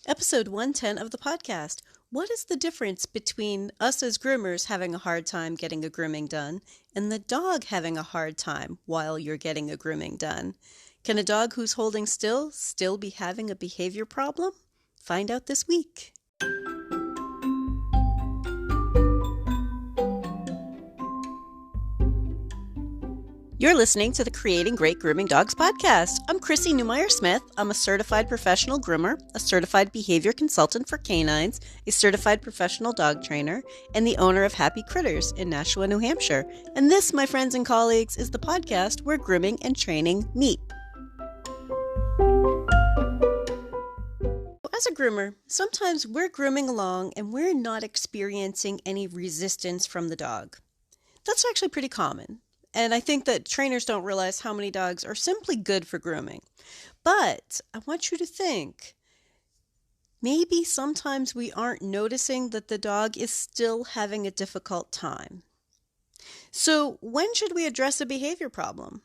Episode 110 of the podcast. What is the difference between us as groomers having a hard time getting a grooming done and the dog having a hard time while you're getting a grooming done? Can a dog who's holding still be having a behavior problem? Find out this week. You're listening to the Creating Great Grooming Dogs podcast. I'm Chrissy Newmeyer-Smith. I'm a certified professional groomer, a certified behavior consultant for canines, a certified professional dog trainer, and the owner of Happy Critters in Nashua, New Hampshire. And this, my friends and colleagues, is the podcast where grooming and training meet. As a groomer, sometimes we're grooming along and we're not experiencing any resistance from the dog. That's actually pretty common. And I think that trainers don't realize how many dogs are simply good for grooming. But I want you to think, maybe sometimes we aren't noticing that the dog is still having a difficult time. So when should we address a behavior problem?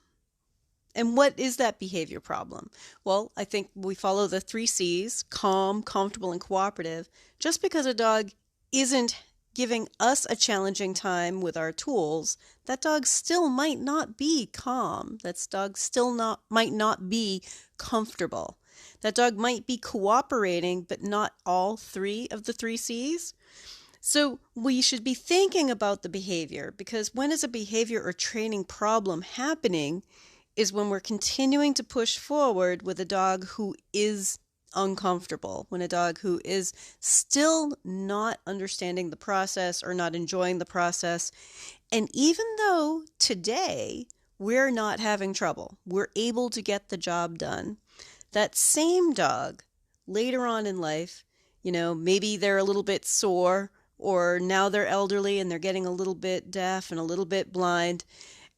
And what is that behavior problem? Well, I think we follow the 3 C's, calm, comfortable, and cooperative. Just because a dog isn't giving us a challenging time with our tools, that dog still might not be calm. That dog still might not be comfortable. That dog might be cooperating, but not all 3 of the 3 C's. So we should be thinking about the behavior, because when is a behavior or training problem happening is when we're continuing to push forward with a dog who is uncomfortable, when a dog who is still not understanding the process or not enjoying the process. And even though today we're not having trouble, we're able to get the job done, that same dog later on in life, maybe they're a little bit sore, or now they're elderly and they're getting a little bit deaf and a little bit blind.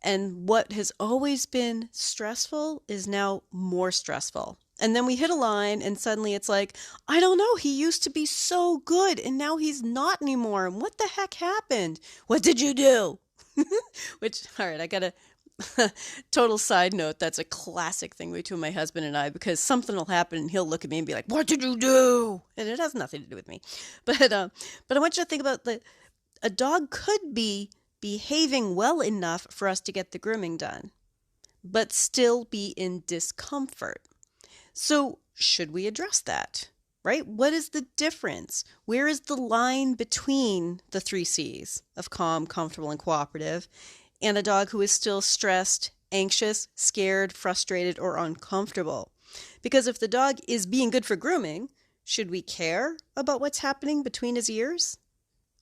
And what has always been stressful is now more stressful. And then we hit a line and suddenly it's like, I don't know, he used to be so good and now he's not anymore. And what the heck happened? What did you do? All right, I got a total side note. That's a classic thing between my husband and I, because something will happen and he'll look at me and be like, what did you do? And it has nothing to do with me. But I want you to think about that. A dog could be behaving well enough for us to get the grooming done, but still be in discomfort. So should we address that, right? What is the difference? Where is the line between the 3 C's of calm, comfortable, and cooperative and a dog who is still stressed, anxious, scared, frustrated, or uncomfortable? Because if the dog is being good for grooming, should we care about what's happening between his ears?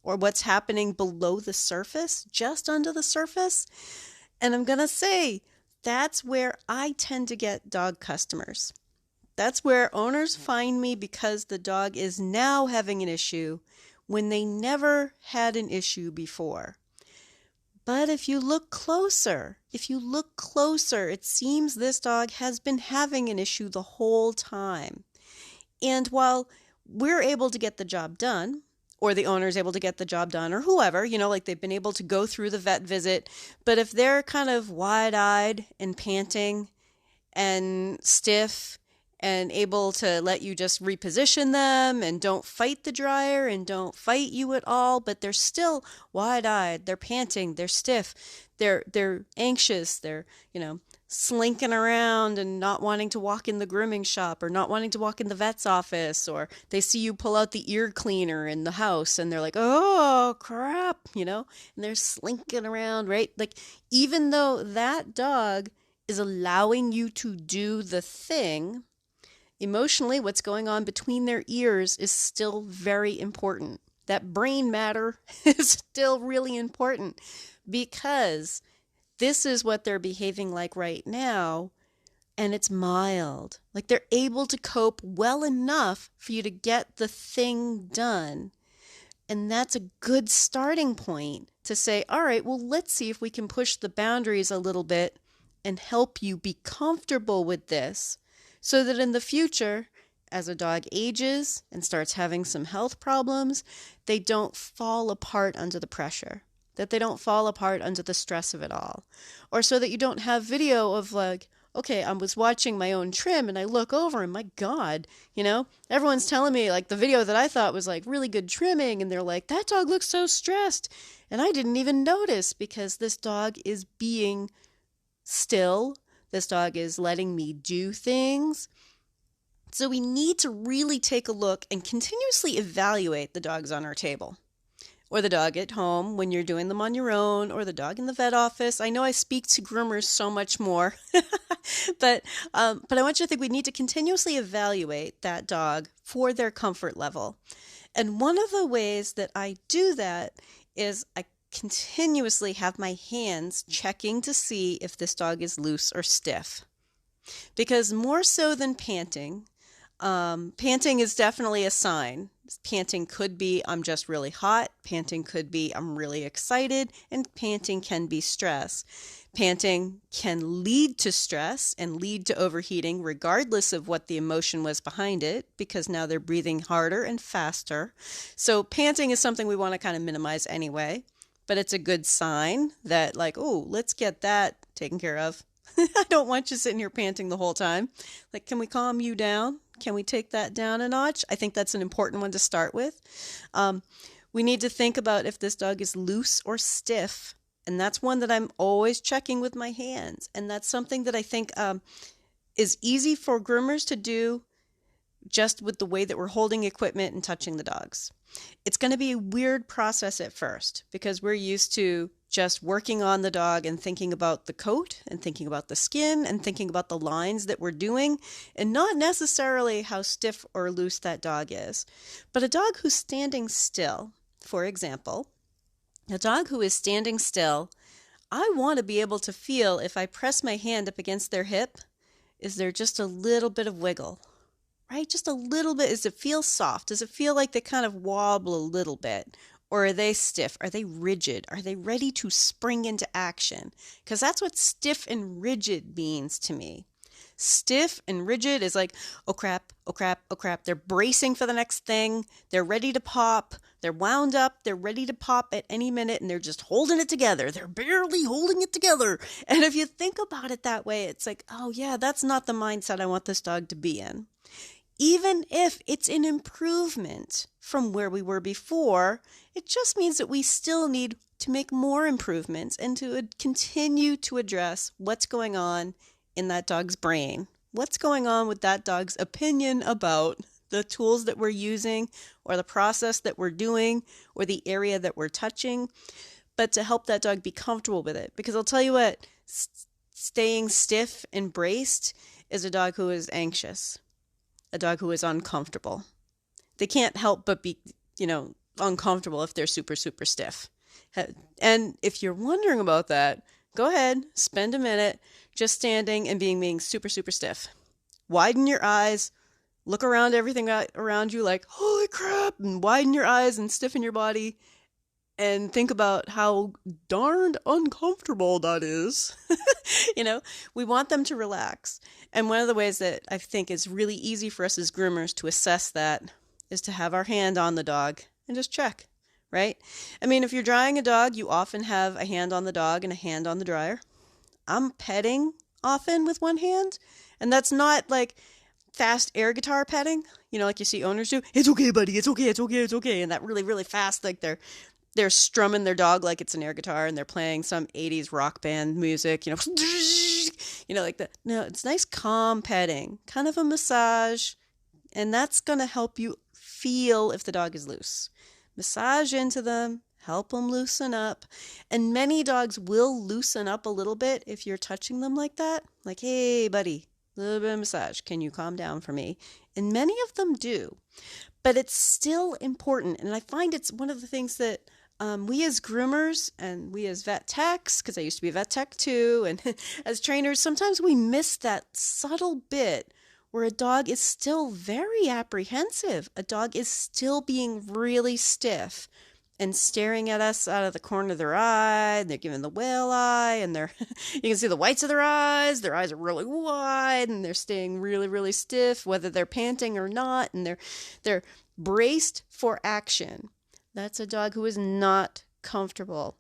Or what's happening below the surface, just under the surface? And I'm going to say, that's where I tend to get dog customers. That's where owners find me because the dog is now having an issue when they never had an issue before. But if you look closer, it seems this dog has been having an issue the whole time. And while we're able to get the job done, or the owner is able to get the job done, or whoever, like they've been able to go through the vet visit. But if they're kind of wide-eyed and panting and stiff and able to let you just reposition them and don't fight the dryer and don't fight you at all, but they're still wide-eyed, they're panting, they're stiff, they're anxious, they're, slinking around and not wanting to walk in the grooming shop or not wanting to walk in the vet's office, or they see you pull out the ear cleaner in the house and they're like, oh crap, and they're slinking around, right? Like, even though that dog is allowing you to do the thing, emotionally, what's going on between their ears is still very important. That brain matter is still really important, because this is what they're behaving like right now, and it's mild. Like, they're able to cope well enough for you to get the thing done. And that's a good starting point to say, all right, well, let's see if we can push the boundaries a little bit and help you be comfortable with this, so that in the future, as a dog ages and starts having some health problems, they don't fall apart under the pressure. That they don't fall apart under the stress of it all. Or so that you don't have video of like, okay, I was watching my own trim and I look over and my God, everyone's telling me like the video that I thought was like really good trimming and they're like, that dog looks so stressed. And I didn't even notice because this dog is being still. This dog is letting me do things. So we need to really take a look and continuously evaluate the dogs on our table. Or the dog at home when you're doing them on your own, or the dog in the vet office. I know I speak to groomers so much more, but I want you to think we need to continuously evaluate that dog for their comfort level. And one of the ways that I do that is I continuously have my hands checking to see if this dog is loose or stiff. Because more so than panting, panting is definitely a sign. Panting could be I'm just really hot. Panting could be I'm really excited. And panting can be stress. Panting can lead to stress and lead to overheating regardless of what the emotion was behind it, because now they're breathing harder and faster. So panting is something we want to kind of minimize anyway, but it's a good sign that like, oh, let's get that taken care of. I don't want you sitting here panting the whole time. Like, can we calm you down? Can we take that down a notch? I think that's an important one to start with. We need to think about if this dog is loose or stiff. And that's one that I'm always checking with my hands. And that's something that I think is easy for groomers to do just with the way that we're holding equipment and touching the dogs. It's going to be a weird process at first because we're used to just working on the dog and thinking about the coat and thinking about the skin and thinking about the lines that we're doing and not necessarily how stiff or loose that dog is. But a dog who's standing still, for example, a dog who is standing still, I want to be able to feel if I press my hand up against their hip, is there just a little bit of wiggle? Right? Just a little bit. Does it feel soft? Does it feel like they kind of wobble a little bit? Or are they stiff? Are they rigid? Are they ready to spring into action? Because that's what stiff and rigid means to me. Stiff and rigid is like, oh crap, oh crap, oh crap. They're bracing for the next thing. They're ready to pop. They're wound up. They're ready to pop at any minute and they're just holding it together. They're barely holding it together. And if you think about it that way, it's like, oh yeah, that's not the mindset I want this dog to be in. Even if it's an improvement from where we were before, it just means that we still need to make more improvements and to continue to address what's going on in that dog's brain. What's going on with that dog's opinion about the tools that we're using or the process that we're doing or the area that we're touching, but to help that dog be comfortable with it. Because I'll tell you what, staying stiff and braced is a dog who is anxious. A dog who is uncomfortable. They can't help but be, uncomfortable if they're super, super stiff. And if you're wondering about that, go ahead, spend a minute just standing and being super, super stiff. Widen your eyes, look around everything around you like, holy crap, and widen your eyes and stiffen your body and think about how darned uncomfortable that is. We want them to relax. And one of the ways that I think is really easy for us as groomers to assess that is to have our hand on the dog and just check, right? I mean, if you're drying a dog, you often have a hand on the dog and a hand on the dryer. I'm petting often with one hand, and that's not like fast air guitar petting, like you see owners do. It's okay, buddy. It's okay. It's okay. It's okay. And that really, really fast, like they're strumming their dog like it's an air guitar and they're playing some 80s rock band music, like that. No, it's nice calm petting, kind of a massage, and that's going to help you feel if the dog is loose. Massage into them, help them loosen up. And many dogs will loosen up a little bit if you're touching them like that. Like, hey, buddy, a little bit of massage. Can you calm down for me? And many of them do. But it's still important. And I find it's one of the things that we as groomers and we as vet techs, because I used to be a vet tech too, and as trainers, sometimes we miss that subtle bit where a dog is still very apprehensive. A dog is still being really stiff and staring at us out of the corner of their eye, and they're giving the whale eye, and you can see the whites of their eyes are really wide, and they're staying really, really stiff, whether they're panting or not, and they're braced for action. That's a dog who is not comfortable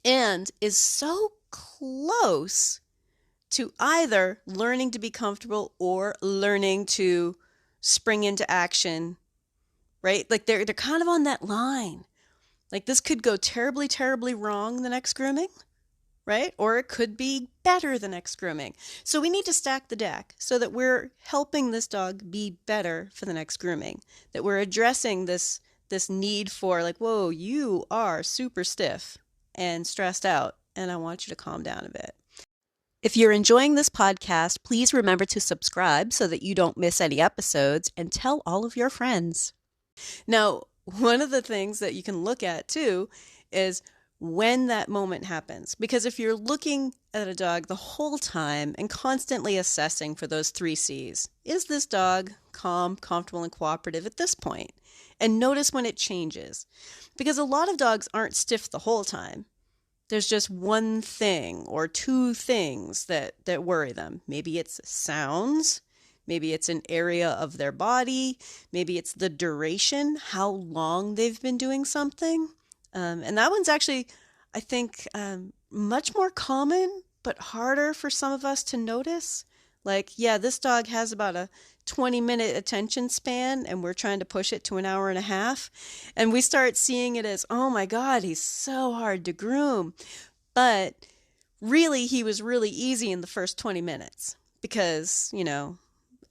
and is so close to either learning to be comfortable or learning to spring into action, right? Like they're kind of on that line. Like this could go terribly, terribly wrong the next grooming, right? Or it could be better the next grooming. So we need to stack the deck so that we're helping this dog be better for the next grooming, that we're addressing this need for like, whoa, you are super stiff and stressed out, and I want you to calm down a bit. If you're enjoying this podcast, please remember to subscribe so that you don't miss any episodes, and tell all of your friends. Now, one of the things that you can look at too is when that moment happens. Because if you're looking at a dog the whole time and constantly assessing for those 3 C's, is this dog calm, comfortable, and cooperative at this point? And notice when it changes. Because a lot of dogs aren't stiff the whole time. There's just one thing or 2 things that worry them. Maybe it's sounds. Maybe it's an area of their body. Maybe it's the duration, how long they've been doing something. And that one's actually, I think, much more common, but harder for some of us to notice. Like, yeah, this dog has about a 20-minute attention span, and we're trying to push it to an hour and a half. And we start seeing it as, oh my God, he's so hard to groom. But really, he was really easy in the first 20 minutes because, you know,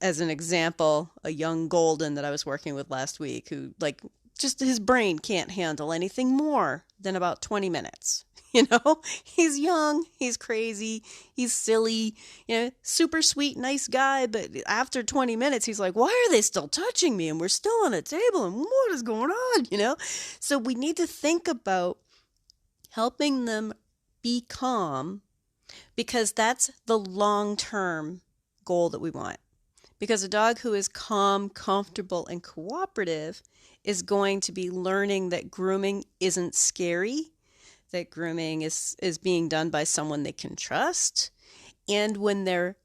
as an example, a young golden that I was working with last week who, like, just his brain can't handle anything more than about 20 minutes. You know, he's young, he's crazy, he's silly, you know, super sweet, nice guy. But after 20 minutes, he's like, why are they still touching me? And we're still on a table. And what is going on? You know, so we need to think about helping them be calm, because that's the long-term goal that we want. Because a dog who is calm, comfortable, and cooperative is going to be learning that grooming isn't scary, that grooming is being done by someone they can trust. And when their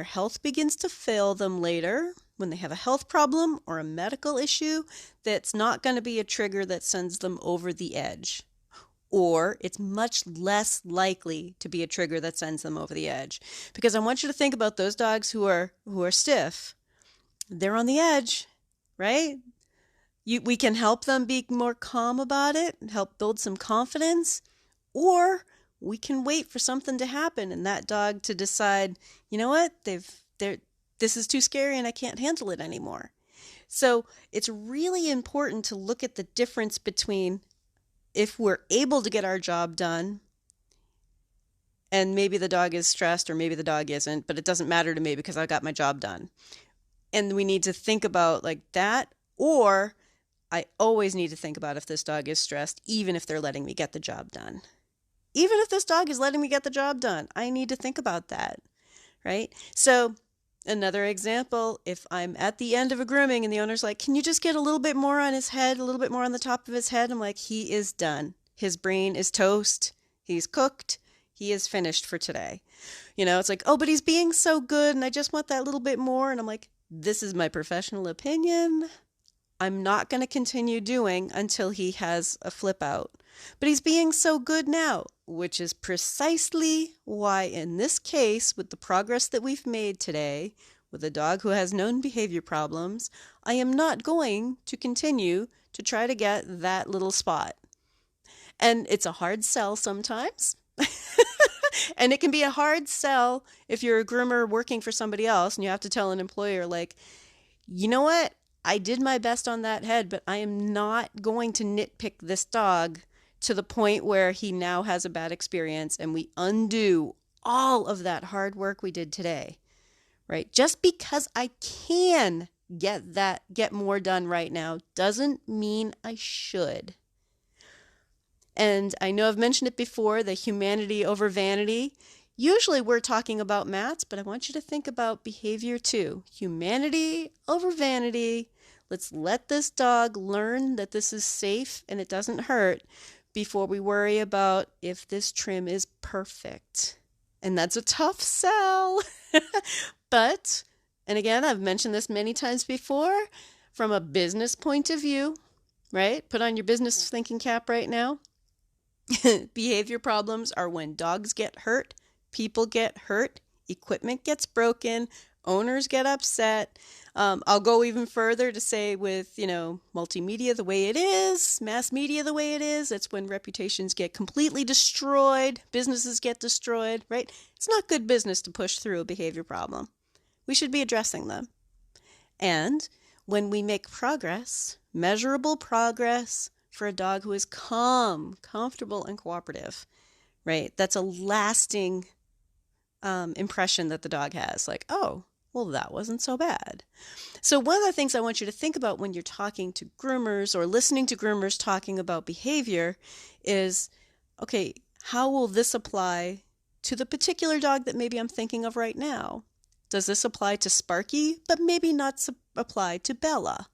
health begins to fail them later, when they have a health problem or a medical issue, that's not going to be a trigger that sends them over the edge. Or it's much less likely to be a trigger that sends them over the edge. Because I want you to think about those dogs who are stiff. They're on the edge, right? We can help them be more calm about it and help build some confidence, or we can wait for something to happen and that dog to decide, you know what, this is too scary and I can't handle it anymore. So it's really important to look at the difference between if we're able to get our job done and maybe the dog is stressed or maybe the dog isn't, but it doesn't matter to me because I got my job done. And we need to think about like that, or I always need to think about if this dog is stressed, even if they're letting me get the job done. Even if this dog is letting me get the job done, I need to think about that, right? So another example, if I'm at the end of a grooming and the owner's like, can you just get a little bit more on his head, a little bit more on the top of his head? I'm like, he is done. His brain is toast. He's cooked. He is finished for today. You know, it's like, oh, but he's being so good and I just want that little bit more. And I'm like, this is my professional opinion. I'm not going to continue doing until he has a flip out. But he's being so good now, which is precisely why in this case, with the progress that we've made today, with a dog who has known behavior problems, I am not going to continue to try to get that little spot. And it's a hard sell sometimes. And it can be a hard sell if you're a groomer working for somebody else and you have to tell an employer like, you know what? I did my best on that head, but I am not going to nitpick this dog to the point where he now has a bad experience and we undo all of that hard work we did today, right? Just because I can get more done right now doesn't mean I should. And I know I've mentioned it before, the humanity over vanity. Usually we're talking about mats, but I want you to think about behavior too. Humanity over vanity. Let's let this dog learn that this is safe and it doesn't hurt before we worry about if this trim is perfect. And that's a tough sell. But, and again, I've mentioned this many times before, from a business point of view, right? Put on your business thinking cap right now. Behavior problems are when dogs get hurt, people get hurt, equipment gets broken, owners get upset. I'll go even further to say with, multimedia the way it is, mass media the way it is, it's when reputations get completely destroyed, businesses get destroyed, right? It's not good business to push through a behavior problem. We should be addressing them. And when we make progress, measurable progress for a dog who is calm, comfortable, and cooperative, right? That's a lasting impression that the dog has. Like, oh, well, that wasn't so bad. So one of the things I want you to think about when you're talking to groomers or listening to groomers talking about behavior is, okay, how will this apply to the particular dog that maybe I'm thinking of right now? Does this apply to Sparky, but maybe not apply to Bella,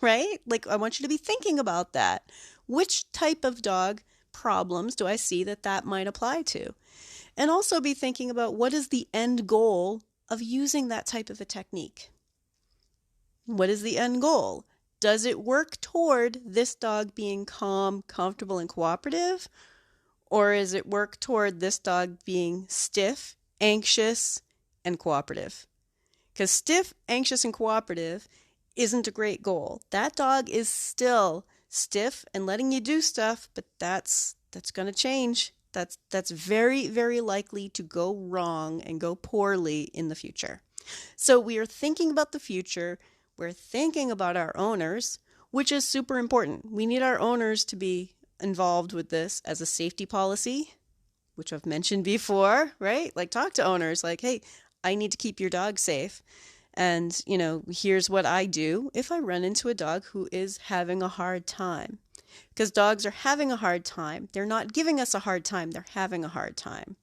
right? Like, I want you to be thinking about that. Which type of dog problems do I see that might apply to? And also be thinking about what is the end goal of using that type of a technique. What is the end goal? Does it work toward this dog being calm, comfortable, and cooperative? Or is it work toward this dog being stiff, anxious, and cooperative? Because stiff, anxious, and cooperative isn't a great goal. That dog is still stiff and letting you do stuff, but that's going to change. That's very, very likely to go wrong and go poorly in the future. So we are thinking about the future. We're thinking about our owners, which is super important. We need our owners to be involved with this as a safety policy, which I've mentioned before, right? Like, talk to owners like, hey, I need to keep your dog safe. And, here's what I do if I run into a dog who is having a hard time. Because dogs are having a hard time. They're not giving us a hard time. They're having a hard time.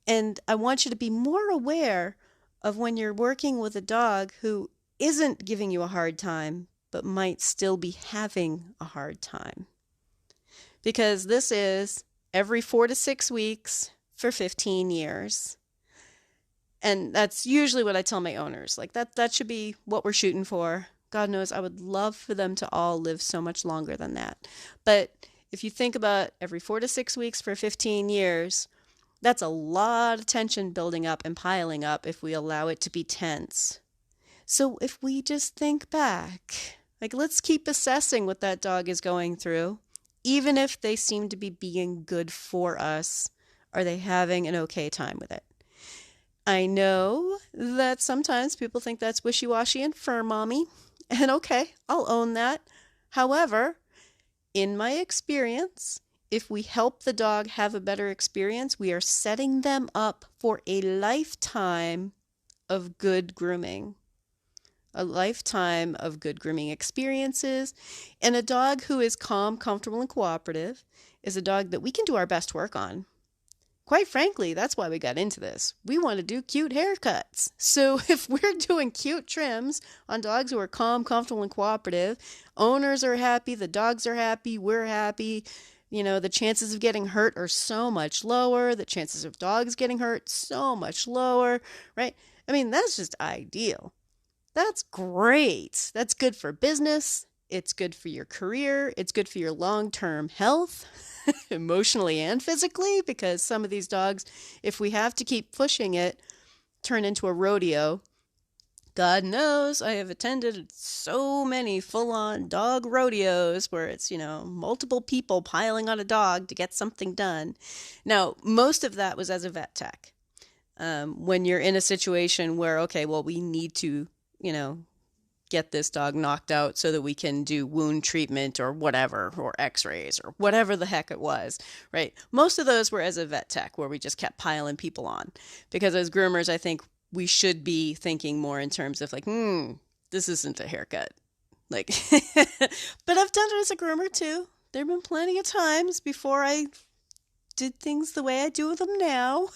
And I want you to be more aware of when you're working with a dog who isn't giving you a hard time, but might still be having a hard time. Because this is every 4 to 6 weeks for 15 years. And that's usually what I tell my owners. Like, that should be what we're shooting for. God knows I would love for them to all live so much longer than that. But if you think about every 4 to 6 weeks for 15 years, that's a lot of tension building up and piling up if we allow it to be tense. So if we just think back, like, let's keep assessing what that dog is going through. Even if they seem to be being good for us, are they having an okay time with it? I know that sometimes people think that's wishy-washy and fur mommy, and okay, I'll own that. However, in my experience, if we help the dog have a better experience, we are setting them up for a lifetime of good grooming. A lifetime of good grooming experiences. And a dog who is calm, comfortable, and cooperative is a dog that we can do our best work on. Quite frankly, that's why we got into this. We want to do cute haircuts. So if we're doing cute trims on dogs who are calm, comfortable, and cooperative, owners are happy, the dogs are happy, we're happy. The chances of getting hurt are so much lower. The chances of dogs getting hurt, so much lower, right? I mean, that's just ideal. That's great. That's good for business. It's good for your career. It's good for your long-term health, emotionally and physically, because some of these dogs, if we have to keep pushing it, turn into a rodeo. God knows I have attended so many full-on dog rodeos where it's, multiple people piling on a dog to get something done. Now, most of that was as a vet tech. When you're in a situation where, okay, well, we need to, get this dog knocked out so that we can do wound treatment or whatever, or x-rays or whatever the heck it was, right? Most of those were as a vet tech where we just kept piling people on. Because as groomers, I think we should be thinking more in terms of like, this isn't a haircut. Like, but I've done it as a groomer too. There have been plenty of times before I did things the way I do them now,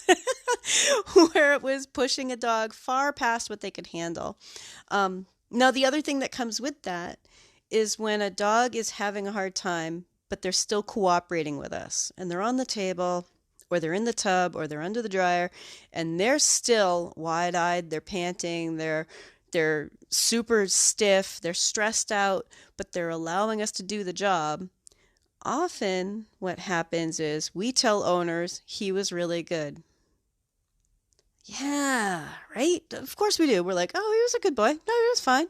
where it was pushing a dog far past what they could handle. Now, the other thing that comes with that is when a dog is having a hard time, but they're still cooperating with us, and they're on the table, or they're in the tub, or they're under the dryer, and they're still wide-eyed, they're panting, they're super stiff, they're stressed out, but they're allowing us to do the job. Often what happens is we tell owners he was really good. Yeah, right? Of course we do. We're like, oh, he was a good boy. No, he was fine.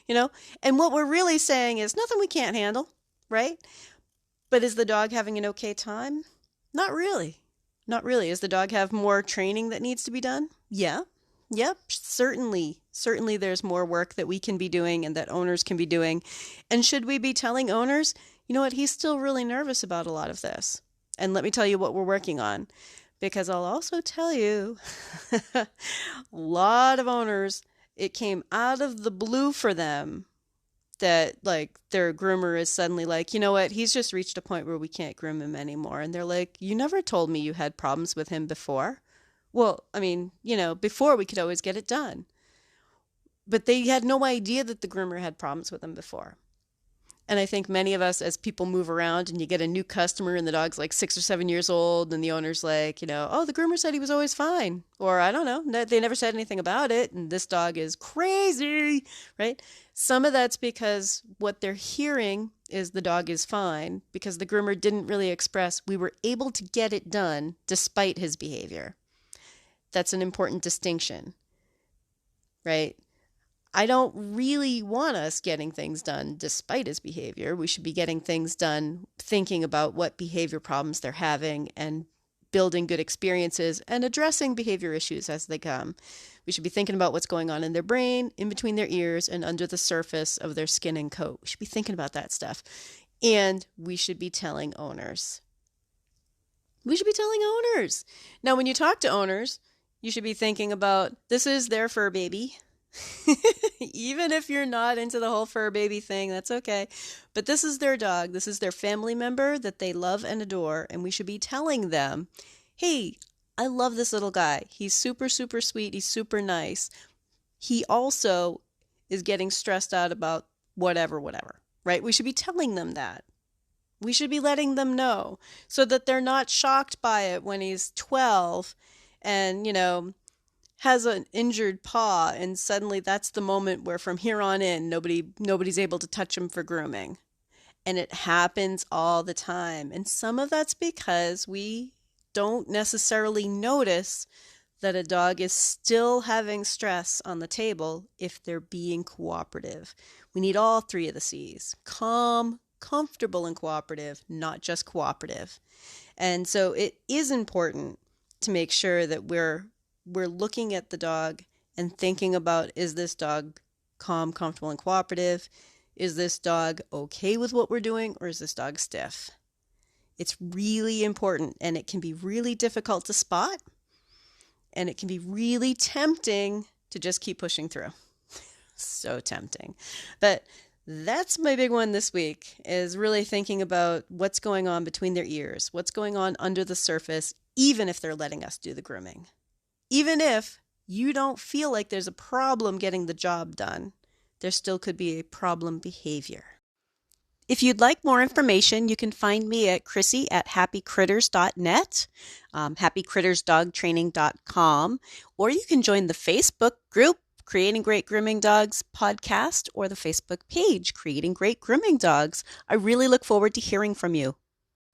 You know? And what we're really saying is nothing we can't handle, right? But is the dog having an okay time? Not really. Not really. Does the dog have more training that needs to be done? Yeah. Yep, certainly. Certainly there's more work that we can be doing and that owners can be doing. And should we be telling owners, you know what, he's still really nervous about a lot of this. And let me tell you what we're working on. Because I'll also tell you, a lot of owners, it came out of the blue for them that like their groomer is suddenly like, you know what, he's just reached a point where we can't groom him anymore. And they're like, you never told me you had problems with him before. Well, I mean, before we could always get it done. But they had no idea that the groomer had problems with him before. And I think many of us, as people move around and you get a new customer and the dog's like 6 or 7 years old and the owner's like, oh, the groomer said he was always fine. Or I don't know, they never said anything about it. And this dog is crazy, right? Some of that's because what they're hearing is the dog is fine because the groomer didn't really express we were able to get it done despite his behavior. That's an important distinction, right? I don't really want us getting things done despite his behavior. We should be getting things done thinking about what behavior problems they're having and building good experiences and addressing behavior issues as they come. We should be thinking about what's going on in their brain, in between their ears, and under the surface of their skin and coat. We should be thinking about that stuff. And we should be telling owners. Now, when you talk to owners, you should be thinking about this is their fur baby. Even if you're not into the whole fur baby thing, that's okay. But this is their dog. This is their family member that they love and adore. And we should be telling them, hey, I love this little guy. He's super, super sweet. He's super nice. He also is getting stressed out about whatever, right? We should be telling them that. We should be letting them know so that they're not shocked by it when he's 12 and, has an injured paw and suddenly that's the moment where from here on in nobody's able to touch him for grooming. And it happens all the time. And some of that's because we don't necessarily notice that a dog is still having stress on the table if they're being cooperative. We need all three of the C's. Calm, comfortable, and cooperative, not just cooperative. And so it is important to make sure that we're looking at the dog and thinking about, is this dog calm, comfortable, and cooperative? Is this dog okay with what we're doing, or is this dog stiff? It's really important, and it can be really difficult to spot, and it can be really tempting to just keep pushing through. So tempting. But that's my big one this week, is really thinking about what's going on between their ears, what's going on under the surface, even if they're letting us do the grooming. Even if you don't feel like there's a problem getting the job done, there still could be a problem behavior. If you'd like more information, you can find me at chrissy@happycritters.net, happycrittersdogtraining.com, or you can join the Facebook group, Creating Great Grooming Dogs podcast, or the Facebook page, Creating Great Grooming Dogs. I really look forward to hearing from you.